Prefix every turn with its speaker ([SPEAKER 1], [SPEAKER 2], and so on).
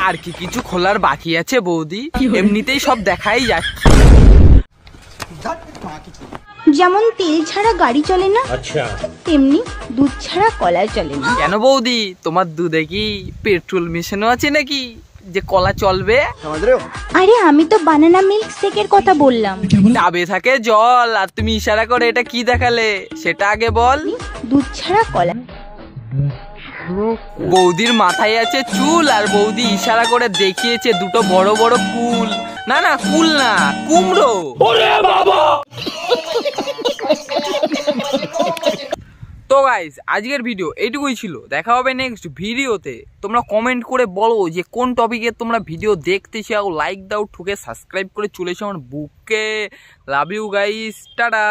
[SPEAKER 1] আর কি কিছু খোলার বাকি আছে বৌদি? এমনিতেই সব দেখাই যাচ্ছে।
[SPEAKER 2] যেমন তেল ছাড়া গাড়ি চলে না,
[SPEAKER 3] আচ্ছা
[SPEAKER 2] তেমনি দুধ ছাড়া কলা চলে না।
[SPEAKER 1] কেন বৌদি, তোমার দুধে কি পেট্রোল মেশানো আছে নাকি যে কলা চলবে?
[SPEAKER 2] আরে আমি তো বানানা মিল্ক শেকের কথা বললাম।
[SPEAKER 1] ডাবে থাকে জল আর তুমি ইশারা করে এটা কি দেখালে সেটা আগে বল।
[SPEAKER 2] দুধ ছাড়া কলা।
[SPEAKER 1] বৌদির মাথায় আছে চুল আর বৌদি ইশারা করে দেখিয়েছে দুটো বড় বড় কুল। না না কুল না, কুমড়ো। তো গাইস আজকের ভিডিও এইটুকুই ছিল, দেখা হবে নেক্সট ভিডিওতে। তোমরা কমেন্ট করে বলো যে কোন টপিকে তোমরা ভিডিও দেখতে চাও, লাইক দাও, ঠুকে সাবস্ক্রাইব করে চলে এসো আমার বুকে। Love you guys, tata.